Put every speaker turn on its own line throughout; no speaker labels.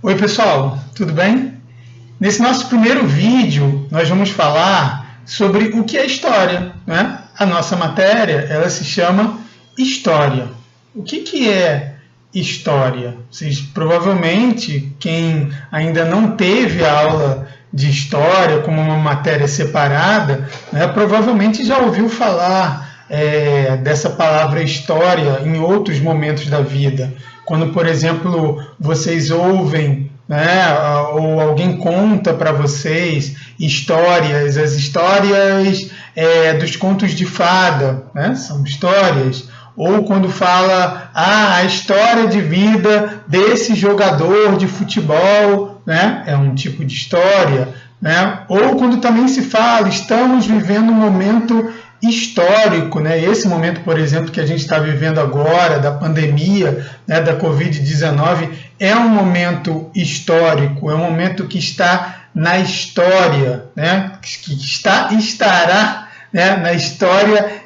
Oi pessoal, tudo bem? Nesse nosso primeiro vídeo nós vamos falar sobre o que é história, né? A nossa matéria ela se chama História. O que é história? Vocês provavelmente, quem ainda não teve aula de história como uma matéria separada, né, provavelmente já ouviu falar dessa palavra história em outros momentos da vida. Quando, por exemplo, vocês ouvem, né, ou alguém conta para vocês histórias, as histórias dos contos de fada, né, são histórias. Ou quando fala a história de vida desse jogador de futebol, né, é um tipo de história. Né? Ou quando também se fala, estamos vivendo um momento histórico, né? Esse momento, por exemplo, que a gente está vivendo agora, da pandemia, né, da Covid-19, é um momento histórico, é um momento que está na história, né? Que estará, né, na história,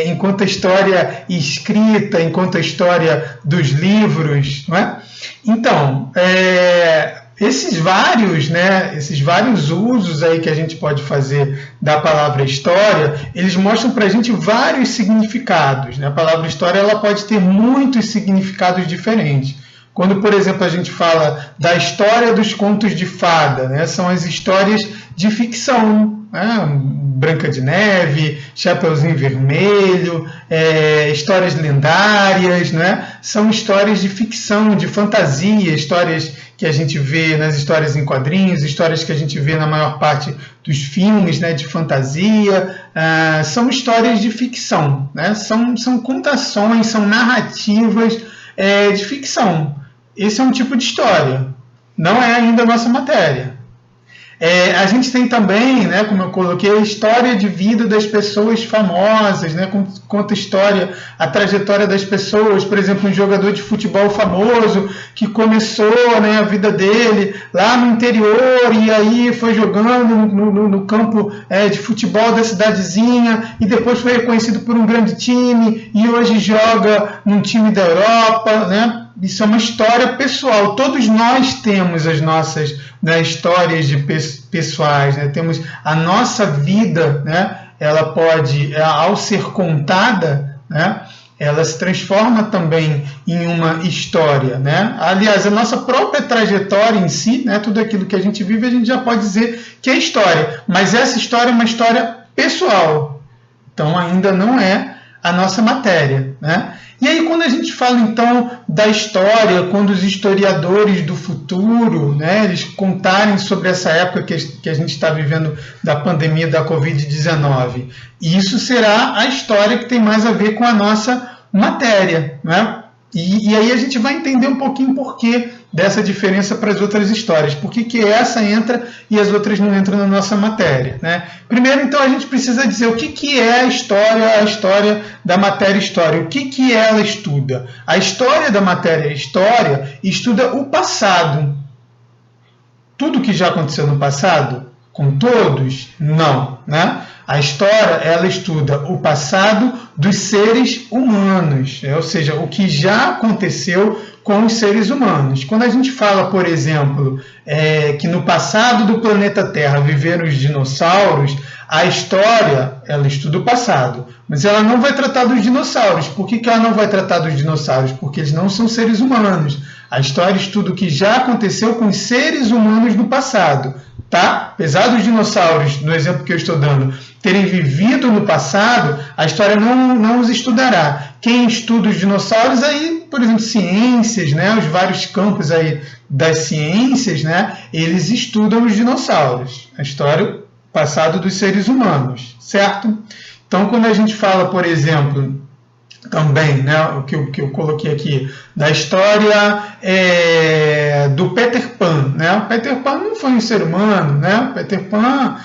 enquanto a história escrita, enquanto a história dos livros, não é? Então, esses vários usos aí que a gente pode fazer da palavra história, eles mostram para a gente vários significados, né? A palavra história ela pode ter muitos significados diferentes. Quando, por exemplo, a gente fala da história dos contos de fada, né? São as histórias de ficção, né? Branca de Neve, Chapeuzinho Vermelho, histórias lendárias, né? São histórias de ficção, de fantasia, histórias que a gente vê nas histórias em quadrinhos, histórias que a gente vê na maior parte dos filmes, né, de fantasia, são histórias de ficção, né? São contações, são narrativas de ficção. Esse é um tipo de história, não é ainda a nossa matéria. A gente tem também, né, como eu coloquei, a história de vida das pessoas famosas, né, conta a trajetória das pessoas. Por exemplo, um jogador de futebol famoso que começou, né, a vida dele lá no interior e aí foi jogando no campo de futebol da cidadezinha e depois foi reconhecido por um grande time e hoje joga num time da Europa, né? Isso é uma história pessoal. Todos nós temos as nossas, né, histórias pessoais, né? Temos a nossa vida, né? Ela pode, ao ser contada, né, ela se transforma também em uma história, né? Aliás, a nossa própria trajetória em si, né, tudo aquilo que a gente vive, a gente já pode dizer que é história. Mas essa história é uma história pessoal. Então, ainda não é a nossa matéria, né? E aí, quando a gente fala, então, da história, quando os historiadores do futuro, né, eles contarem sobre essa época que a gente está vivendo da pandemia da Covid-19, isso será a história que tem mais a ver com a nossa matéria, né? E aí a gente vai entender um pouquinho por que dessa diferença para as outras histórias. Por que essa entra e as outras não entram na nossa matéria, né? Primeiro, então, a gente precisa dizer o que é a história da matéria história. O que ela estuda? A história da matéria história estuda o passado. Tudo que já aconteceu no passado, com todos? Não, né? A história, ela estuda o passado dos seres humanos, ou seja, o que já aconteceu com os seres humanos. Quando a gente fala, por exemplo, que no passado do planeta Terra viveram os dinossauros, a história, ela estuda o passado, mas ela não vai tratar dos dinossauros. Por que ela não vai tratar dos dinossauros? Porque eles não são seres humanos. A história estuda o que já aconteceu com os seres humanos no passado. Tá? Apesar dos dinossauros, no exemplo que eu estou dando, terem vivido no passado, a história não os estudará. Quem estuda os dinossauros, aí, por exemplo, ciências, né, os vários campos aí das ciências, né, eles estudam os dinossauros, a história passado dos seres humanos, certo? Então, quando a gente fala, por exemplo, também, né, o que eu coloquei aqui, da história do Peter Pan, né? O Peter Pan não foi um ser humano, né? O Peter Pan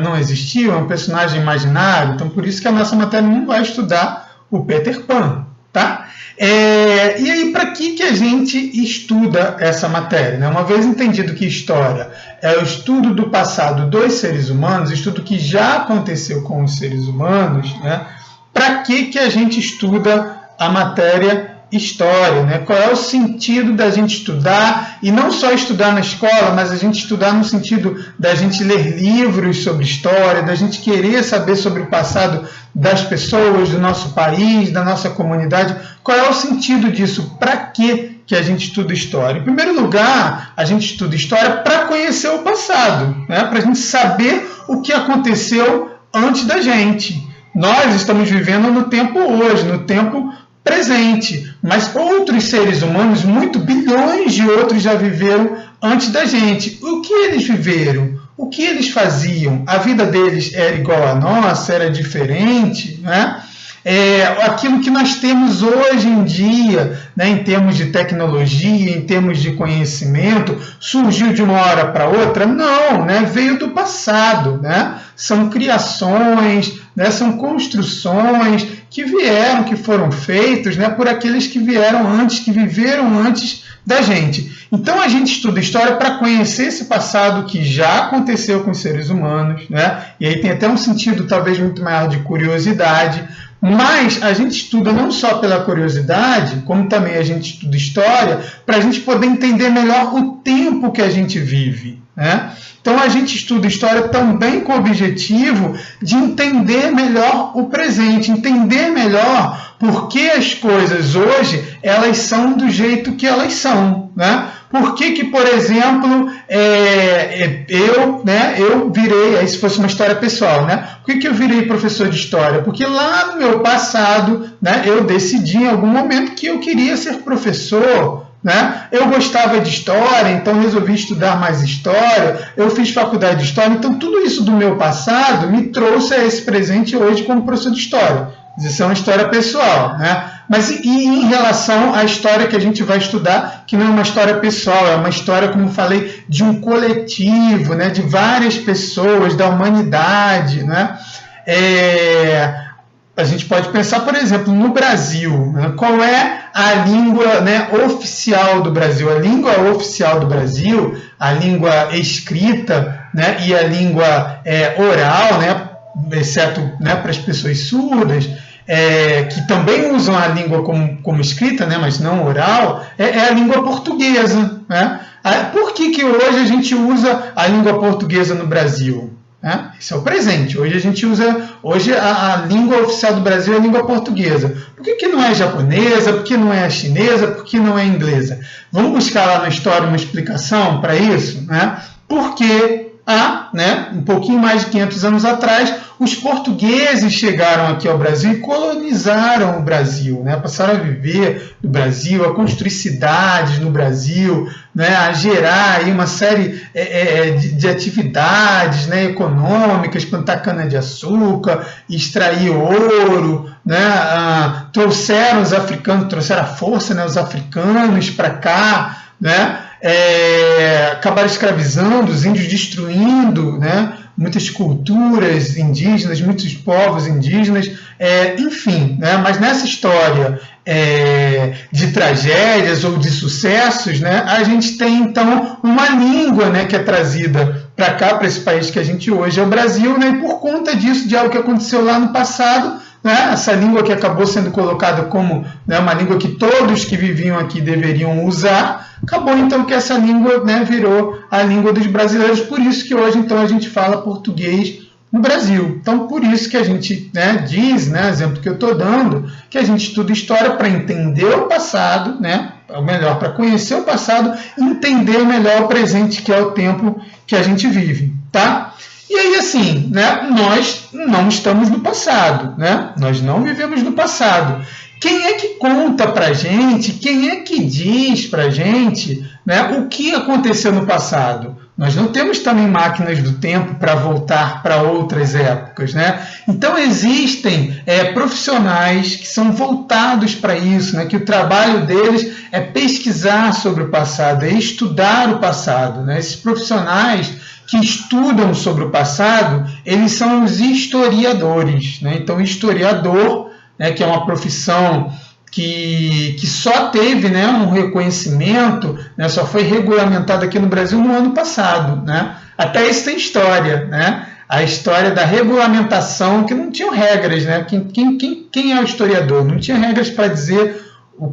não existiu, é um personagem imaginário, então por isso que a nossa matéria não vai estudar o Peter Pan, tá? E aí, para que a gente estuda essa matéria, né? Uma vez entendido que história é o estudo do passado dos seres humanos, estudo que já aconteceu com os seres humanos, né? Para que a gente estuda a matéria história, né? Qual é o sentido da gente estudar, e não só estudar na escola, mas a gente estudar no sentido da gente ler livros sobre história, da gente querer saber sobre o passado das pessoas, do nosso país, da nossa comunidade. Qual é o sentido disso? Para que a gente estuda história? Em primeiro lugar, a gente estuda história para conhecer o passado, né? Para a gente saber o que aconteceu antes da gente. Nós estamos vivendo no tempo hoje, no tempo presente, mas outros seres humanos, bilhões de outros já viveram antes da gente. O que eles viveram? O que eles faziam? A vida deles era igual à nossa? Era diferente? Né? Aquilo que nós temos hoje em dia, né, em termos de tecnologia, em termos de conhecimento, surgiu de uma hora para outra? Não, né, veio do passado. Né? São criações, né, são construções que vieram, que foram feitos, né, por aqueles que vieram antes, que viveram antes da gente. Então a gente estuda história para conhecer esse passado que já aconteceu com os seres humanos, né? E aí tem até um sentido talvez muito maior de curiosidade, mas a gente estuda não só pela curiosidade, como também a gente estuda história para a gente poder entender melhor o tempo que a gente vive, né? Então a gente estuda história também com o objetivo de entender melhor o presente, entender melhor por que as coisas hoje elas são do jeito que elas são, né? Por que, por exemplo, eu virei, aí se fosse uma história pessoal, né? Por que eu virei professor de história? Porque lá no meu passado, né, eu decidi em algum momento que eu queria ser professor, né? Eu gostava de história, então resolvi estudar mais história, eu fiz faculdade de história, então tudo isso do meu passado me trouxe a esse presente hoje como professor de história. Isso é uma história pessoal, né? Mas e em relação à história que a gente vai estudar, que não é uma história pessoal, é uma história, como falei, de um coletivo, né? De várias pessoas, da humanidade, né? A gente pode pensar, por exemplo, no Brasil, né? Qual é a língua, né, oficial do Brasil? A língua oficial do Brasil, a língua escrita, né, e a língua oral, né, exceto, né, para as pessoas surdas, que também usam a língua como escrita, né, mas não oral, é a língua portuguesa. Né? Por que hoje a gente usa a língua portuguesa no Brasil? Esse é o presente. Hoje a gente usa, a língua oficial do Brasil é a língua portuguesa. Por que não é japonesa? Por que não é chinesa? Por que não é inglesa? Vamos buscar lá na história uma explicação para isso? Né? Porque um pouquinho mais de 500 anos atrás, os portugueses chegaram aqui ao Brasil e colonizaram o Brasil, né? Passaram a viver no Brasil, a construir cidades no Brasil, né? A gerar aí uma série de atividades, né, econômicas, plantar cana-de-açúcar, extrair ouro, né? Trouxeram os africanos, trouxeram a força, né, os africanos para cá, né? Acabaram escravizando os índios, destruindo, né, muitas culturas indígenas, muitos povos indígenas, enfim, né, mas nessa história de tragédias ou de sucessos, né, a gente tem então uma língua, né, que é trazida para cá, para esse país que a gente hoje é o Brasil, né, e por conta disso, de algo que aconteceu lá no passado, né, essa língua que acabou sendo colocada como, né, uma língua que todos que viviam aqui deveriam usar, acabou então que essa língua, né, virou a língua dos brasileiros, por isso que hoje então a gente fala português no Brasil. Então por isso que a gente, né, diz, né, exemplo que eu estou dando, que a gente estuda história para entender o passado, né, ou melhor, para conhecer o passado e entender melhor o presente, que é o tempo que a gente vive, tá? E aí, assim, né, nós não estamos no passado, né? Nós não vivemos no passado. Quem é que conta para a gente, quem é que diz para a gente, né, o que aconteceu no passado? Nós não temos também máquinas do tempo para voltar para outras épocas, né? Então existem profissionais que são voltados para isso, né? Que o trabalho deles é pesquisar sobre o passado, é estudar o passado, né? Esses profissionais que estudam sobre o passado, eles são os historiadores, né? Então, historiador, né, que é uma profissão que só teve, né, um reconhecimento, né, só foi regulamentado aqui no Brasil no ano passado. Né? Até isso tem história, né? A história da regulamentação, que não tinham regras. Né? Quem é o historiador? Não tinha regras para dizer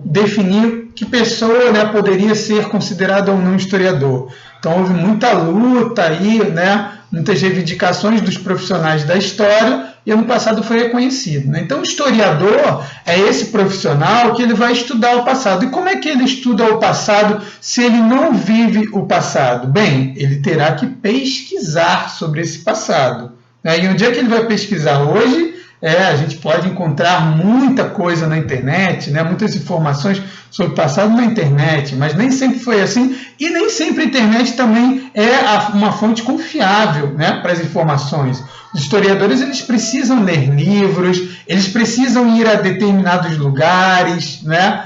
definir que pessoa, né, poderia ser considerada ou não historiador. Então houve muita luta aí, né, muitas reivindicações dos profissionais da história, e ano passado foi reconhecido, né? Então o historiador é esse profissional que ele vai estudar o passado. E como é que ele estuda o passado se ele não vive o passado? Bem, ele terá que pesquisar sobre esse passado, né? E onde é que ele vai pesquisar hoje? A gente pode encontrar muita coisa na internet, né? Muitas informações sobre o passado na internet, mas nem sempre foi assim, e nem sempre a internet também é uma fonte confiável, né, para as informações. Os historiadores eles precisam ler livros, eles precisam ir a determinados lugares, né,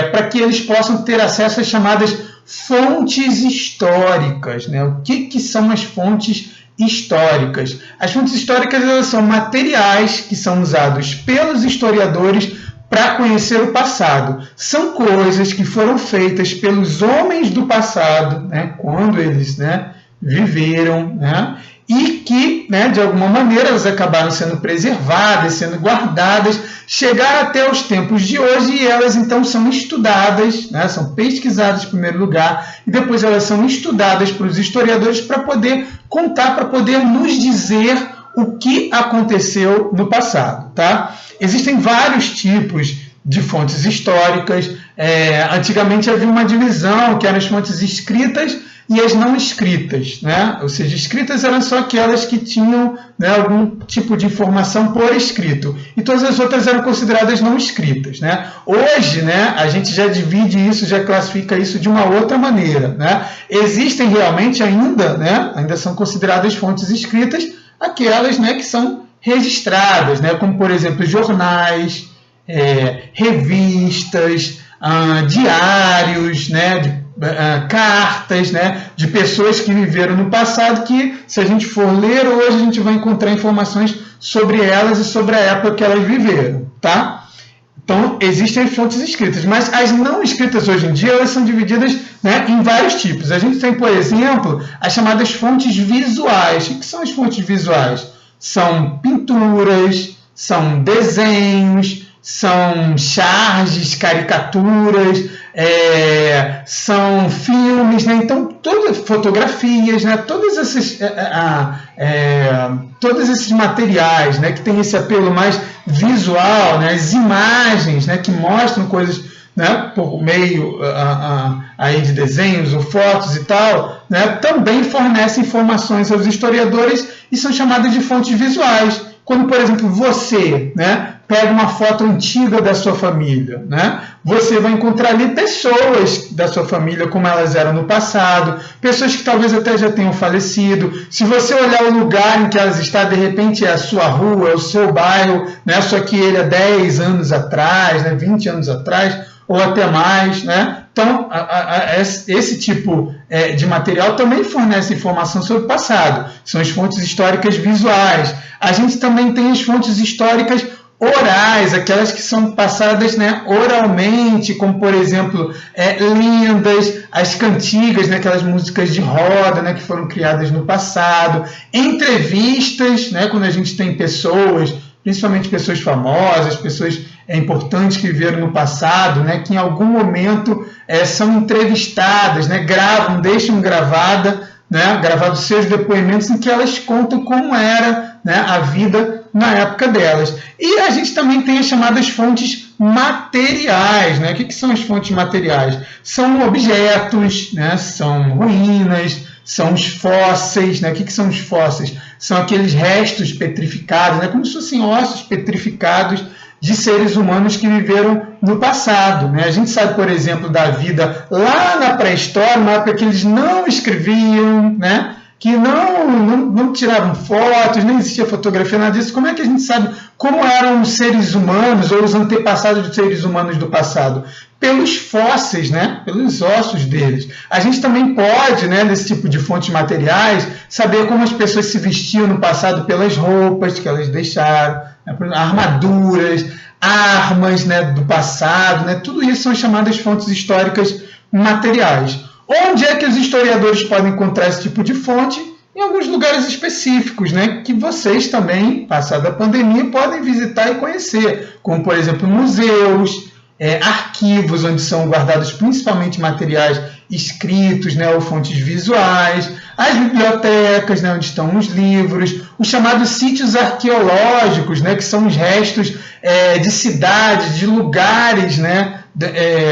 para que eles possam ter acesso às chamadas fontes históricas. Né? O que são as fontes históricas? As fontes históricas elas são materiais que são usados pelos historiadores para conhecer o passado. São coisas que foram feitas pelos homens do passado, né, quando eles, né, viveram, né, e que, né, de alguma maneira, elas acabaram sendo preservadas, sendo guardadas, chegaram até os tempos de hoje e elas então são estudadas, né, são pesquisadas em primeiro lugar e depois elas são estudadas pelos historiadores para poder contar, para poder nos dizer o que aconteceu no passado, tá? Existem vários tipos de fontes históricas. Antigamente havia uma divisão que eram as fontes escritas e as não escritas, né? Ou seja, escritas eram só aquelas que tinham, né, algum tipo de informação por escrito, e todas as outras eram consideradas não escritas, né? Hoje, né, a gente já divide isso, já classifica isso de uma outra maneira, né? Existem realmente ainda, né, ainda são consideradas fontes escritas aquelas, né, que são registradas, né, como por exemplo jornais, revistas, diários, né, cartas, né, de pessoas que viveram no passado, que se a gente for ler hoje a gente vai encontrar informações sobre elas e sobre a época que elas viveram, tá? Então existem fontes escritas, mas as não escritas hoje em dia elas são divididas, né, em vários tipos. A gente tem, por exemplo, as chamadas fontes visuais. O que são as fontes visuais? São pinturas, são desenhos, são charges, caricaturas, são filmes, né? Então, todas fotografias, né? Todos esses materiais, né, que tem esse apelo mais visual, né? As imagens, né, que mostram coisas, né, por meio aí de desenhos ou fotos e tal, né, também fornecem informações aos historiadores e são chamadas de fontes visuais. Quando, por exemplo, você, né, pega uma foto antiga da sua família, né, você vai encontrar ali pessoas da sua família como elas eram no passado, pessoas que talvez até já tenham falecido. Se você olhar o lugar em que elas estão, de repente é a sua rua, é o seu bairro, né, só que ele é 10 anos atrás, né, 20 anos atrás, ou até mais, né? Então, esse tipo de material também fornece informação sobre o passado. São as fontes históricas visuais. A gente também tem as fontes históricas orais, aquelas que são passadas, né, oralmente, como, por exemplo, lendas, as cantigas, né, aquelas músicas de roda, né, que foram criadas no passado, entrevistas, né, quando a gente tem pessoas, principalmente pessoas famosas, pessoas importantes que viveram no passado, né, que em algum momento são entrevistadas, né, gravam, deixam gravados seus depoimentos em que elas contam como era, né, a vida na época delas. E a gente também tem as chamadas fontes materiais, né? O que são as fontes materiais? São objetos, né, são ruínas, são os fósseis, né? O que são os fósseis? São aqueles restos petrificados, né, como se fossem ossos petrificados de seres humanos que viveram no passado, né? A gente sabe, por exemplo, da vida lá na pré-história, na época que eles não escreviam, né? Que não tiravam fotos, nem existia fotografia, nada disso. Como é que a gente sabe como eram os seres humanos ou os antepassados dos seres humanos do passado? Pelos fósseis, né? Pelos ossos deles. A gente também pode, né, nesse tipo de fontes materiais, saber como as pessoas se vestiam no passado pelas roupas que elas deixaram, né, armaduras, armas, né, do passado, né? Tudo isso são chamadas fontes históricas materiais. Onde é que os historiadores podem encontrar esse tipo de fonte? Em alguns lugares específicos, né, que vocês também, passada a pandemia, podem visitar e conhecer, como, por exemplo, museus, arquivos onde são guardados principalmente materiais escritos, né, ou fontes visuais, as bibliotecas, né, onde estão os livros, os chamados sítios arqueológicos, né, que são os restos de cidades, de lugares, né,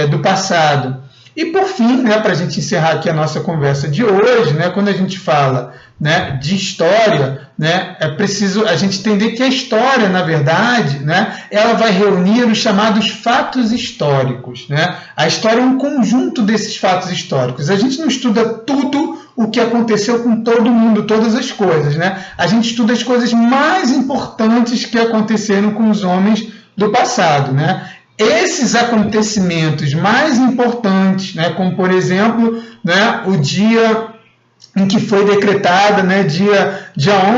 do passado. E por fim, né, para a gente encerrar aqui a nossa conversa de hoje, né, quando a gente fala, né, de história, né, é preciso a gente entender que a história, na verdade, né, ela vai reunir os chamados fatos históricos. Né? A história é um conjunto desses fatos históricos. A gente não estuda tudo o que aconteceu com todo mundo, todas as coisas. Né? A gente estuda as coisas mais importantes que aconteceram com os homens do passado. Né? Esses acontecimentos mais importantes, né, como por exemplo, né, o dia em que foi decretada, né, dia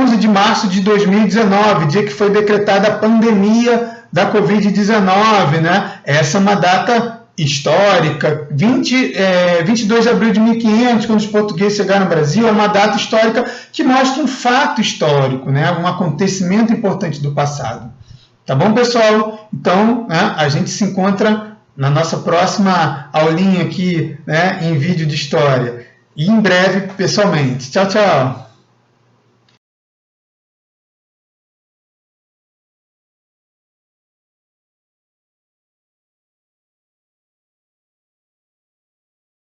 11 de março de 2019, dia que foi decretada a pandemia da Covid-19, né? Essa é uma data histórica. 22 de abril de 1500, quando os portugueses chegaram no Brasil, é uma data histórica que mostra um fato histórico, né, um acontecimento importante do passado. Tá bom, pessoal? Então, né, a gente se encontra na nossa próxima aulinha aqui, né, em vídeo de história. E em breve, pessoalmente. Tchau, tchau!